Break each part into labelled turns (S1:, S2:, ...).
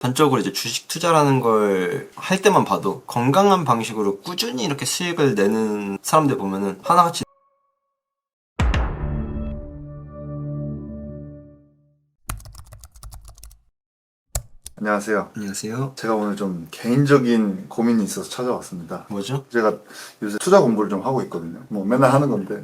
S1: 단적으로 이제 주식 투자라는 걸 할 때만 봐도 건강한 방식으로 꾸준히 이렇게 수익을 내는 사람들 보면은 하나같이
S2: 안녕하세요.
S1: 안녕하세요.
S2: 제가 오늘 좀 개인적인 고민이 있어서 찾아왔습니다.
S1: 뭐죠?
S2: 제가 요새 투자 공부를 좀 하고 있거든요. 뭐 맨날 하는 건데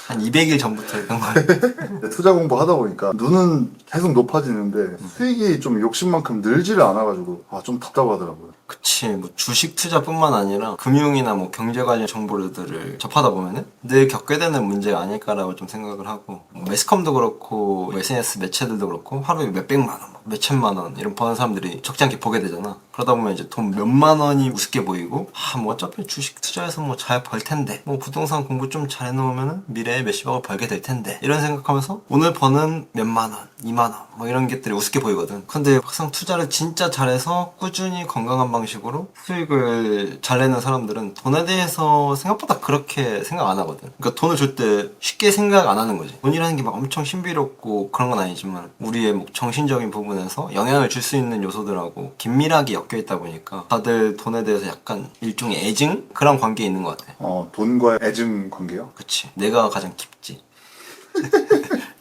S1: 한 200일 전부터 했던 거예요.
S2: 투자 공부 하다 보니까 눈은 계속 높아지는데 수익이 좀 욕심만큼 늘지를 않아가지고 좀 답답하더라고요.
S1: 그치, 뭐 주식 투자뿐만 아니라 금융이나 뭐 경제 관련 정보들을 접하다 보면은 늘 겪게 되는 문제가 아닐까라고 좀 생각을 하고, 뭐 매스컴도 그렇고 뭐 SNS 매체들도 그렇고 하루에 몇백만 원, 뭐 몇천만 원 이런 버는 사람들이 적지 않게 보게 되잖아. 그러다 보면 이제 돈 몇만 원이 우습게 보이고, 뭐 어차피 주식 투자해서 뭐 잘 벌 텐데, 뭐 부동산 공부 좀 잘 해놓으면은 미래에 몇십억을 벌게 될 텐데, 이런 생각하면서 오늘 버는 몇만 원, 2만 원 뭐 이런 것들이 우습게 보이거든. 근데 막상 투자를 진짜 잘해서 꾸준히 건강한 방식으로 수익을 잘 내는 사람들은 돈에 대해서 생각보다 그렇게 생각 안 하거든. 그러니까 돈을 줄 때 쉽게 생각 안 하는 거지. 돈이라는 게 막 엄청 신비롭고 그런 건 아니지만 우리의 뭐 정신적인 부분에서 영향을 줄 수 있는 요소들하고 긴밀하게 엮여 있다 보니까 다들 돈에 대해서 약간 일종의 애증? 그런 관계에 있는 것 같아.
S2: 돈과의 애증 관계요?
S1: 그치. 내가 가장 깊지.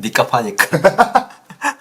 S1: 니값 하니까.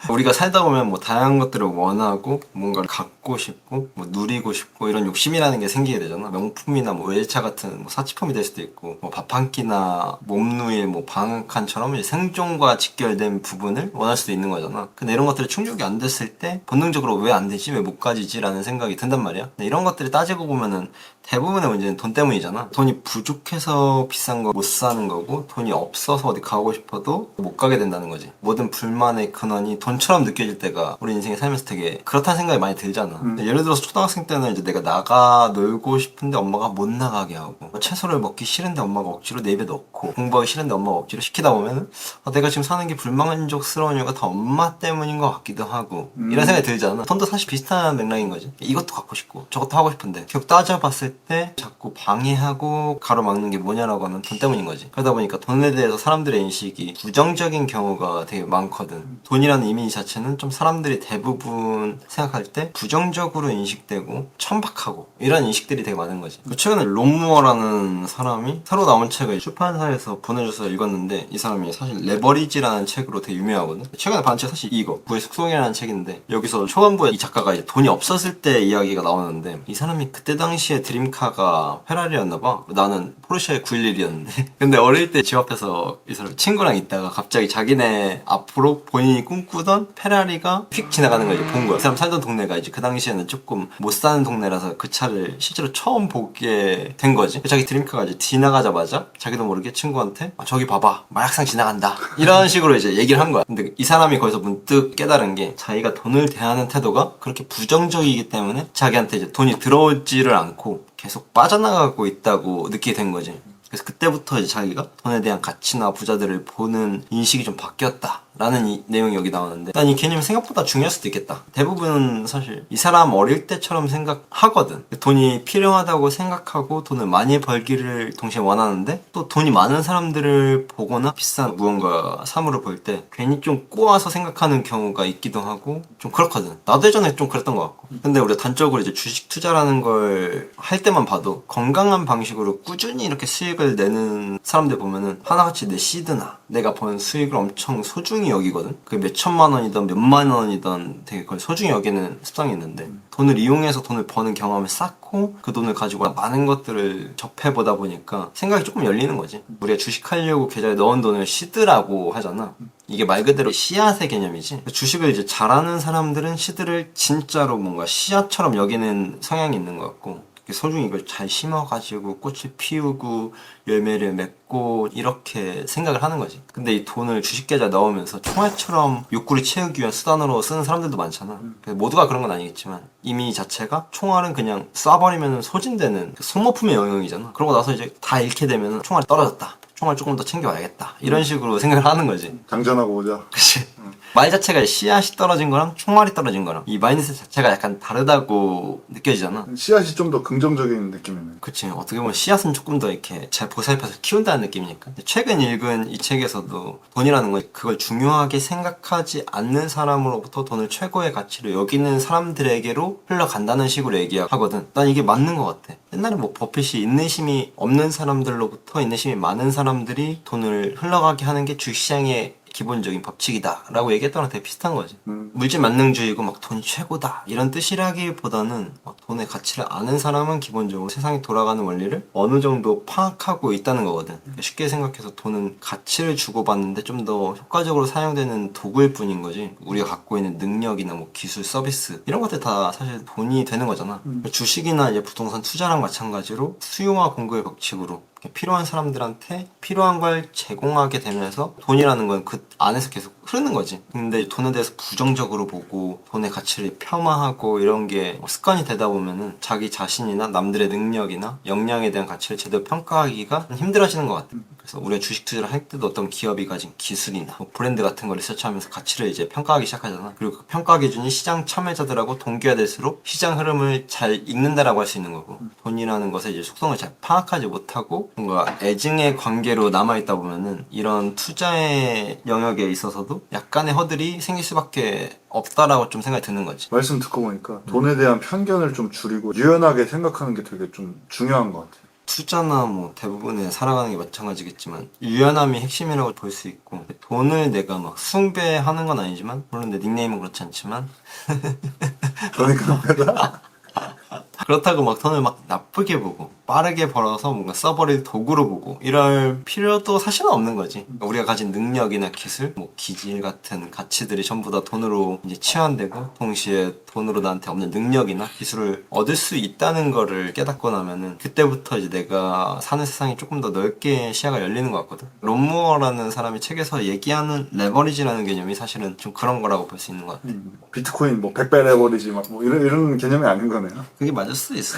S1: 우리가 살다 보면 뭐 다양한 것들을 원하고 뭔가를 갖고 싶고 뭐 누리고 싶고 이런 욕심이라는 게 생기게 되잖아. 명품이나 뭐 외제차 같은 뭐 사치품이 될 수도 있고, 뭐 밥 한 끼나 몸누일 뭐 방 한 칸처럼 생존과 직결된 부분을 원할 수도 있는 거잖아. 근데 이런 것들이 충족이 안 됐을 때 본능적으로 왜 안 되지? 왜 못 가지지? 라는 생각이 든단 말이야. 근데 이런 것들이 따지고 보면은 대부분의 문제는 돈 때문이잖아. 돈이 부족해서 비싼 거 못 사는 거고, 돈이 없어서 어디 가고 싶어도 못 가게 된다는 거지. 모든 불만의 근원이 돈처럼 느껴질 때가 우리 인생에 살면서 되게 그렇다는 생각이 많이 들잖아. 예를 들어서 초등학생 때는 이제 내가 나가 놀고 싶은데 엄마가 못 나가게 하고, 뭐 채소를 먹기 싫은데 엄마가 억지로 내 입에 넣고, 공부하기 싫은데 엄마가 억지로 시키다 보면은 내가 지금 사는 게 불만족스러운 이유가 다 엄마 때문인 것 같기도 하고, 이런 생각이 들잖아. 돈도 사실 비슷한 맥락인 거지. 이것도 갖고 싶고 저것도 하고 싶은데 결국 따져봤을 때 자꾸 방해하고 가로막는 게 뭐냐라고 하면 돈 때문인 거지. 그러다 보니까 돈에 대해서 사람들의 인식이 부정적인 경우가 되게 많거든. 돈이라는 이미지 자체는 좀 사람들이 대부분 생각할 때 부정적으로 인식되고 천박하고 이런 인식들이 되게 많은 거지. 최근에 롬무어라는 사람이 새로 나온 책을 출판사에서 보내줘서 읽었는데, 이 사람이 사실 레버리지라는 책으로 되게 유명하거든. 최근에 봤는 책 사실 이거 부의 숙성이라는 책인데, 여기서 초반부에 이 작가가 이제 돈이 없었을 때 이야기가 나오는데, 이 사람이 그때 당시에 드림카가 페라리였나봐. 나는 포르쉐 911이었는데 근데 어릴 때 집 앞에서 이 사람 친구랑 있다가 갑자기 자기네 앞으로 본인이 꿈꾸던 페라리가 휙 지나가는 걸 이제 본 거야. 그 사람 살던 동네가 이제 그 당시에는 조금 못 사는 동네라서 그 차를 실제로 처음 보게 된 거지. 자기 드림카가 이제 지나가자마자 자기도 모르게 친구한테 저기 봐봐, 마약상 지나간다, 이런 식으로 이제 얘기를 한 거야. 근데 이 사람이 거기서 문득 깨달은 게, 자기가 돈을 대하는 태도가 그렇게 부정적이기 때문에 자기한테 이제 돈이 들어오지를 않고 계속 빠져나가고 있다고 느끼게 된 거지. 그래서 그때부터 이제 자기가 돈에 대한 가치나 부자들을 보는 인식이 좀 바뀌었다라는 이 내용이 여기 나오는데, 난 이 개념이 생각보다 중요할 수도 있겠다. 대부분은 사실 이 사람 어릴 때처럼 생각하거든. 돈이 필요하다고 생각하고 돈을 많이 벌기를 동시에 원하는데, 또 돈이 많은 사람들을 보거나 비싼 무언가 사물을 볼 때 괜히 좀 꼬아서 생각하는 경우가 있기도 하고 좀 그렇거든. 나도 예전에 좀 그랬던 것 같고. 근데 우리가 단적으로 이제 주식 투자라는 걸 할 때만 봐도 건강한 방식으로 꾸준히 이렇게 수익을 내는 사람들 보면은 하나같이 내 시드나 내가 번 수익을 엄청 소중히 여기거든. 그게 몇 천만 원이든 몇만 원이든 되게 그걸 소중히 여기는 습성이 있는데, 돈을 이용해서 돈을 버는 경험을 쌓고 그 돈을 가지고 많은 것들을 접해보다 보니까 생각이 조금 열리는 거지. 우리가 주식하려고 계좌에 넣은 돈을 시드라고 하잖아. 이게 말 그대로 씨앗의 개념이지. 주식을 이제 잘하는 사람들은 시드를 진짜로 뭔가 씨앗처럼 여기는 성향이 있는 것 같고, 소중히 이걸 잘 심어가지고 꽃을 피우고 열매를 맺고 이렇게 생각을 하는 거지. 근데 이 돈을 주식 계좌에 넣으면서 총알처럼 욕구를 채우기 위한 수단으로 쓰는 사람들도 많잖아. 모두가 그런 건 아니겠지만 이미 자체가 총알은 그냥 쏴버리면 소진되는 소모품의 영역이잖아. 그러고 나서 이제 다 잃게 되면 총알이 떨어졌다, 총알 조금 더 챙겨와야겠다 이런 식으로 생각을 하는 거지.
S2: 장전하고 오자.
S1: 그치. 말 자체가 씨앗이 떨어진 거랑 총알이 떨어진 거랑 이 마인드셋 자체가 약간 다르다고 느껴지잖아.
S2: 씨앗이 좀 더 긍정적인 느낌이네.
S1: 그치. 어떻게 보면 씨앗은 조금 더 이렇게 잘 보살펴서 키운다는 느낌이니까. 최근 읽은 이 책에서도 돈이라는 건 그걸 중요하게 생각하지 않는 사람으로부터 돈을 최고의 가치로 여기는 사람들에게로 흘러간다는 식으로 얘기하거든. 난 이게 맞는 것 같아. 옛날에 뭐 버핏이 인내심이 없는 사람들로부터 인내심이 많은 사람들이 돈을 흘러가게 하는 게 주식시장의 기본적인 법칙이다 라고 얘기했던 거랑 되게 비슷한 거지. 물질 만능주의고 막 돈이 최고다 이런 뜻이라기보다는 돈의 가치를 아는 사람은 기본적으로 세상이 돌아가는 원리를 어느 정도 파악하고 있다는 거거든. 쉽게 생각해서 돈은 가치를 주고받는데 좀 더 효과적으로 사용되는 도구일 뿐인 거지. 우리가 갖고 있는 능력이나 뭐 기술, 서비스 이런 것들 다 사실 돈이 되는 거잖아. 주식이나 이제 부동산 투자랑 마찬가지로 수요와 공급의 법칙으로 필요한 사람들한테 필요한 걸 제공하게 되면서 돈이라는 건 그 안에서 계속 흐르는 거지. 근데 돈에 대해서 부정적으로 보고 돈의 가치를 폄하하고 이런 게 습관이 되다 보면은 자기 자신이나 남들의 능력이나 역량에 대한 가치를 제대로 평가하기가 힘들어지는 것 같아. 그래서 우리가 주식 투자를 할 때도 어떤 기업이 가진 기술이나 뭐 브랜드 같은 걸 리서치하면서 가치를 이제 평가하기 시작하잖아. 그리고 그 평가 기준이 시장 참여자들하고 동기화될수록 시장 흐름을 잘 읽는다라고 할 수 있는 거고, 돈이라는 것의 이제 속성을 잘 파악하지 못하고 뭔가 애증의 관계로 남아있다 보면은 이런 투자의 영역에 있어서도 약간의 허들이 생길 수밖에 없다라고 좀 생각이 드는 거지.
S2: 말씀 듣고 보니까 돈에 대한 편견을 좀 줄이고 유연하게 생각하는 게 되게 좀 중요한 것 같아요.
S1: 투자나 뭐 대부분의 살아가는 게 마찬가지겠지만 유연함이 핵심이라고 볼 수 있고, 돈을 내가 막 숭배하는 건 아니지만, 물론 내 닉네임은 그렇지 않지만
S2: 그러니까
S1: 그렇다고 막 돈을 막 나쁘게 보고 빠르게 벌어서 뭔가 써버릴 도구로 보고 이럴 필요도 사실은 없는 거지. 그러니까 우리가 가진 능력이나 기술, 뭐 기질 같은 가치들이 전부 다 돈으로 이제 치환되고, 동시에 돈으로 나한테 없는 능력이나 기술을 얻을 수 있다는 거를 깨닫고 나면은 그때부터 이제 내가 사는 세상이 조금 더 넓게 시야가 열리는 것 같거든. 론 무어라는 사람이 책에서 얘기하는 레버리지라는 개념이 사실은 좀 그런 거라고 볼 수 있는 것 같아.
S2: 비트코인 뭐 100배 레버리지 막 뭐 이런 개념이 아닌 거네요.
S1: 그게 맞을 수도 있어.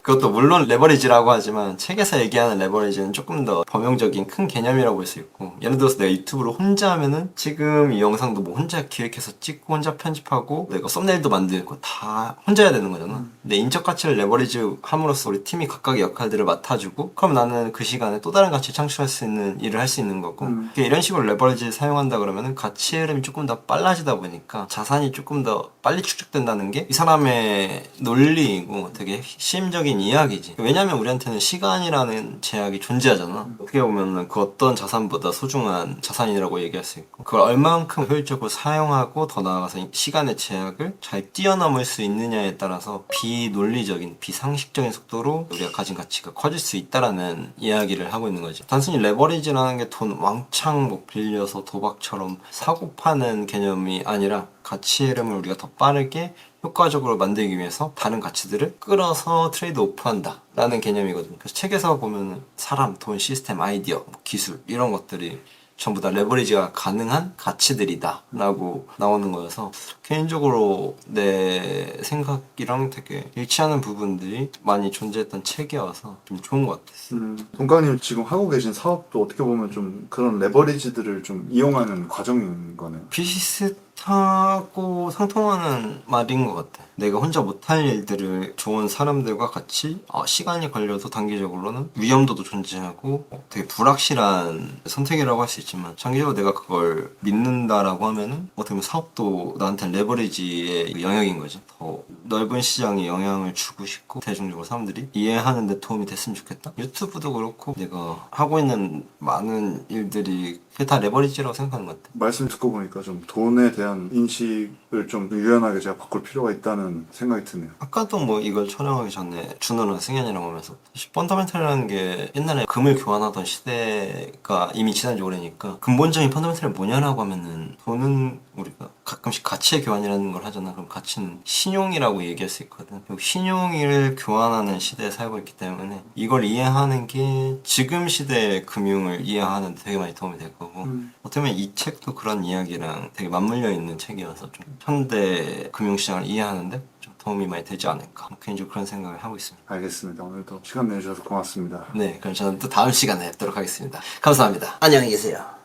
S1: 그것도 물론 레버리지라고 하지만 책에서 얘기하는 레버리지는 조금 더 범용적인 큰 개념이라고 볼 수 있고, 예를 들어서 내가 유튜브로 혼자 하면은 지금 이 영상도 뭐 혼자 기획해서 찍고 혼자 편집하고 내가 썸네일도 만들고 다 혼자 해야 되는 거잖아. 내 인적 가치를 레버리지 함으로써 우리 팀이 각각의 역할들을 맡아주고, 그럼 나는 그 시간에 또 다른 가치 창출할 수 있는 일을 할 수 있는 거고, 이런 식으로 레버리지를 사용한다 그러면은 가치 흐름이 조금 더 빨라지다 보니까 자산이 조금 더 빨리 축적된다는 게 이 사람의 논리이고 되게 핵심적인 이야기지. 왜냐면 우리한테는 시간이라는 제약이 존재하잖아. 어떻게 보면 그 어떤 자산보다 소중한 자산이라고 얘기할 수 있고, 그걸 얼만큼 효율적으로 사용하고 더 나아가서 시간의 제약을 잘 뛰어넘을 수 있느냐에 따라서 비논리적인, 비상식적인 속도로 우리가 가진 가치가 커질 수 있다라는 이야기를 하고 있는 거지. 단순히 레버리지라는 게 돈 왕창 뭐 빌려서 도박처럼 사고 파는 개념이 아니라 가치 흐름을 우리가 더 빠르게 효과적으로 만들기 위해서 다른 가치들을 끌어서 트레이드 오프한다 라는 개념이거든요. 그래서 책에서 보면 사람, 돈, 시스템, 아이디어, 뭐 기술 이런 것들이 전부 다 레버리지가 가능한 가치들이다 라고 나오는 거여서 개인적으로 내 생각이랑 되게 일치하는 부분들이 많이 존재했던 책이어서 좀 좋은 것 같았어요.
S2: 동강님 지금 하고 계신 사업도 어떻게 보면 좀 그런 레버리지들을 좀 이용하는 과정인 거네요.
S1: 비슷하고 상통하는 말인 것 같아. 내가 혼자 못할 일들을 좋은 사람들과 같이 시간이 걸려도 단기적으로는 위험도도 존재하고 되게 불확실한 선택이라고 할 수 있지만, 장기적으로 내가 그걸 믿는다라고 하면은 어떻게 보면 사업도 나한테는 레버리지의 영역인 거지. 더 넓은 시장에 영향을 주고 싶고 대중적으로 사람들이 이해하는 데 도움이 됐으면 좋겠다. 유튜브도 그렇고 내가 하고 있는 많은 일들이 그게 다 레버리지라고 생각하는 것 같아.
S2: 말씀 듣고 보니까 좀 돈에 대한 인식을 좀 유연하게 제가 바꿀 필요가 있다는 생각이 드네요.
S1: 아까도 뭐 이걸 촬영하기 전에 준호랑 승현이랑 오면서 사실 펀더멘탈이라는 게 옛날에 금을 교환하던 시대가 이미 지난 지 오래니까, 근본적인 펀더멘탈이 뭐냐라고 하면은 돈은 우리가 가끔씩 가치의 교환이라는 걸 하잖아. 그럼 가치는 신용이라고 얘기할 수 있거든. 그리고 신용을 교환하는 시대에 살고 있기 때문에 이걸 이해하는 게 지금 시대의 금융을 이해하는 데 되게 많이 도움이 될 거고, 어떻게 보면 이 책도 그런 이야기랑 되게 맞물려 있는 책이어서 좀 현대 금융시장을 이해하는데 좀 도움이 많이 되지 않을까 개인적으로 그런 생각을 하고 있습니다.
S2: 알겠습니다. 오늘도 시간 내주셔서 고맙습니다.
S1: 네, 그럼 저는 또 다음 시간에 뵙도록 하겠습니다. 감사합니다. 안녕히 계세요.